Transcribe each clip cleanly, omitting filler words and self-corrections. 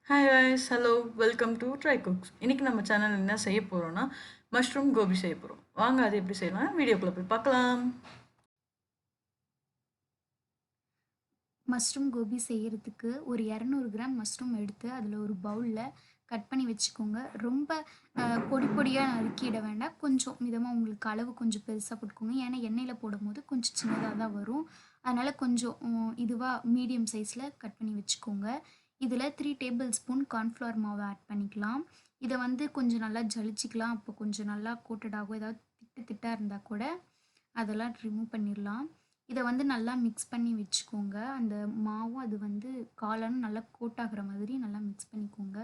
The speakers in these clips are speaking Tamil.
Hi guys, hello welcome to try cooks. இன்றைக்கி நம்ம சேனல் என்ன செய்ய போகிறோன்னா மஷ்ரூம் கோபி செய்ய போகிறோம். வாங்க அது எப்படி செய்யலாம் வீடியோக்குள்ளே போய் பார்க்கலாம். மஷ்ரூம் கோபி செய்கிறதுக்கு ஒரு 200 கிராம் மஷ்ரூம் எடுத்து அதில் ஒரு பவுலில் கட் பண்ணி வச்சுக்கோங்க. ரொம்ப பொடி பொடியாக நறுக்கிட வேண்டாம், கொஞ்சம் மிதமாக உங்களுக்கு அளவு கொஞ்சம் பெருசாக போட்டுக்கோங்க. ஏன்னா எண்ணெயில் போடும்போது கொஞ்சம் சின்னதாக தான் வரும். அதனால் கொஞ்சம் இதுவாக மீடியம் சைஸில் கட் பண்ணி வச்சுக்கோங்க. இதில் 3 டேபிள் ஸ்பூன் கார்ன்ஃப்ளவர் மாவு ஆட் பண்ணிக்கலாம். இதை வந்து கொஞ்சம் நல்லா ஜலிச்சிக்கலாம். அப்போ கொஞ்சம் நல்லா கோட்டட் ஆகும். ஏதாவது திட்டாக இருந்தால் கூட அதெல்லாம் ரிமூவ் பண்ணிடலாம். இதை வந்து நல்லா மிக்ஸ் பண்ணி வச்சுக்கோங்க. அந்த மாவும் அது வந்து காளானும் நல்லா கோட் ஆகுற மாதிரி நல்லா மிக்ஸ் பண்ணிக்கோங்க.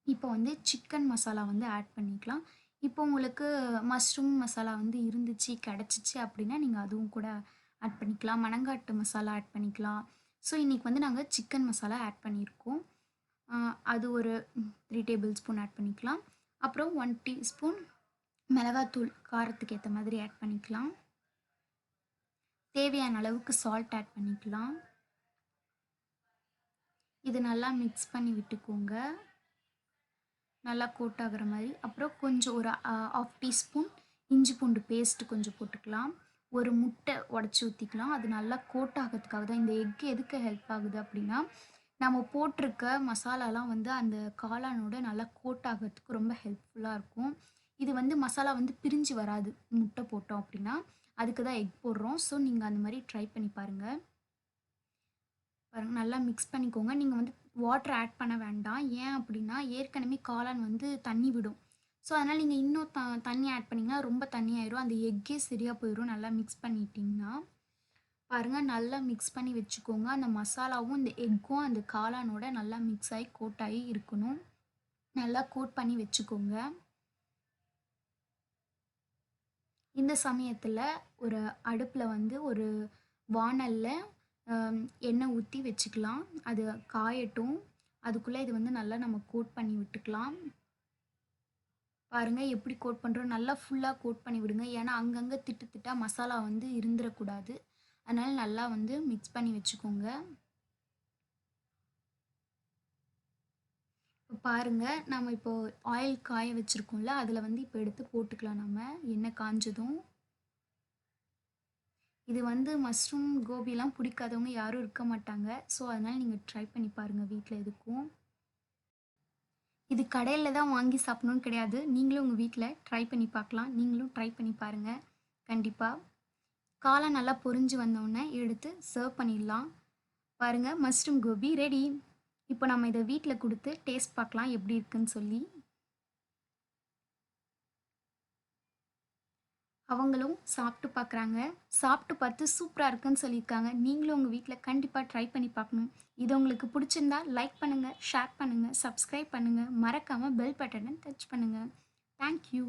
இப்போ வந்து சிக்கன் மசாலா வந்து ஆட் பண்ணிக்கலாம். இப்போ உங்களுக்கு மஷ்ரூம் மசாலா வந்து இருந்துச்சு கிடச்சிச்சு அப்படின்னா நீங்கள் அதுவும் கூட ஆட் பண்ணிக்கலாம். மணங்காட்டு மசாலா ஆட் பண்ணிக்கலாம். ஸோ இன்றைக்கி வந்து நாங்கள் சிக்கன் மசாலா ஆட் பண்ணியிருக்கோம். அது ஒரு 3 டேபிள் ஸ்பூன் ஆட் பண்ணிக்கலாம். அப்புறம் 1 டீஸ்பூன் மிளகாத்தூள் காரத்துக்கு ஏற்ற மாதிரி ஆட் பண்ணிக்கலாம். தேவையான அளவுக்கு சால்ட் ஆட் பண்ணிக்கலாம். இது நல்லா மிக்ஸ் பண்ணி விட்டுக்கோங்க, நல்லா கோட் ஆகுற மாதிரி. அப்புறம் கொஞ்சம் ஒரு 1/2 டீஸ்பூன் இஞ்சி பூண்டு பேஸ்ட்டு கொஞ்சம் போட்டுக்கலாம். ஒரு முட்டை உடச்சி ஊற்றிக்கலாம். அது நல்லா கோட் ஆகிறதுக்காக தான். இந்த எக்கு எதுக்கு ஹெல்ப் ஆகுது அப்படின்னா, நம்ம போட்டிருக்க மசாலாலாம் வந்து அந்த காளானோட நல்லா கோட் ஆகிறதுக்கு ரொம்ப ஹெல்ப்ஃபுல்லாக இருக்கும். இது வந்து மசாலா வந்து பிரிஞ்சு வராது முட்டை போட்டோம் அப்படின்னா. அதுக்கு தான் எக் போடுறோம். ஸோ நீங்கள் அந்த மாதிரி ட்ரை பண்ணி பாருங்கள். நல்லா மிக்ஸ் பண்ணிக்கோங்க. நீங்கள் வந்து வாட்டர் ஆட் பண்ண வேண்டாம். ஏன் அப்படின்னா ஏற்கனவே காளான் வந்து தண்ணி விடும். ஸோ அதனால் நீங்கள் இன்னும் தண்ணி ஆட் பண்ணிங்கன்னா ரொம்ப தண்ணி ஆயிரும். அந்த எக்கே சரியாக போயிடும். நல்லா மிக்ஸ் பண்ணிட்டிங்கன்னா பாருங்கள், நல்லா மிக்ஸ் பண்ணி வச்சுக்கோங்க. அந்த மசாலாவும் இந்த எக்கும் அந்த காளானோட நல்லா மிக்ஸ் ஆகி கோட் ஆகி இருக்கணும். நல்லா கோட் பண்ணி வச்சுக்கோங்க. இந்த சமயத்தில் ஒரு அடுப்பில் வந்து ஒரு வாணலில் எண்ணெய் ஊற்றி வச்சுக்கலாம். அது காயட்டும். அதுக்குள்ளே இது வந்து நல்லா நம்ம கோட் பண்ணி விட்டுக்கலாம். பாருங்கள் எப்படி கோட் பண்ணுறோம். நல்லா ஃபுல்லாக கோட் பண்ணி விடுங்க. ஏன்னா அங்கங்கே திட்டா மசாலா வந்து இருந்துடக்கூடாது. அதனால் நல்லா வந்து மிக்ஸ் பண்ணி வச்சுக்கோங்க. இப்போ பாருங்கள், நம்ம இப்போ ஆயில் காய வச்சுருக்கோம்ல, அதில் வந்து இப்போ எடுத்து போட்டுக்கலாம். நம்ம எண்ணெய் காஞ்சதும் இது வந்து மஷ்ரூம் கோபிலாம் பிடிக்காதவங்க யாரும் இருக்க மாட்டாங்க. ஸோ அதனால் நீங்கள் ட்ரை பண்ணி பாருங்கள் வீட்டில் எதுக்கும். இது கடையில் தான் வாங்கி சாப்பிடணும்னு கிடையாது. நீங்களும் உங்கள் வீட்டில் ட்ரை பண்ணி பார்க்கலாம். நீங்களும் ட்ரை பண்ணி பாருங்கள் கண்டிப்பாக. காளான் நல்லா பொரிஞ்சு வந்தோடனே எடுத்து சர்வ் பண்ணிடலாம். பாருங்கள், மஷ்ரூம் கோபி ரெடி. இப்போ நம்ம இதை வீட்டில் கொடுத்து டேஸ்ட் பார்க்கலாம் எப்படி இருக்குன்னு சொல்லி. அவங்களும் சாப்பிட்டு பார்க்குறாங்க. சாப்பிட்டு பார்த்து சூப்பராக இருக்குன்னு சொல்லியிருக்காங்க. நீங்களும் உங்கள் வீட்டில் கண்டிப்பாக ட்ரை பண்ணி பார்க்கணும். இது உங்களுக்கு பிடிச்சிருந்தா லைக் பண்ணுங்கள், ஷேர் பண்ணுங்கள், சப்ஸ்கிரைப் பண்ணுங்கள். மறக்காமல் பெல் பட்டனை டச் பண்ணுங்கள். தேங்க்யூ.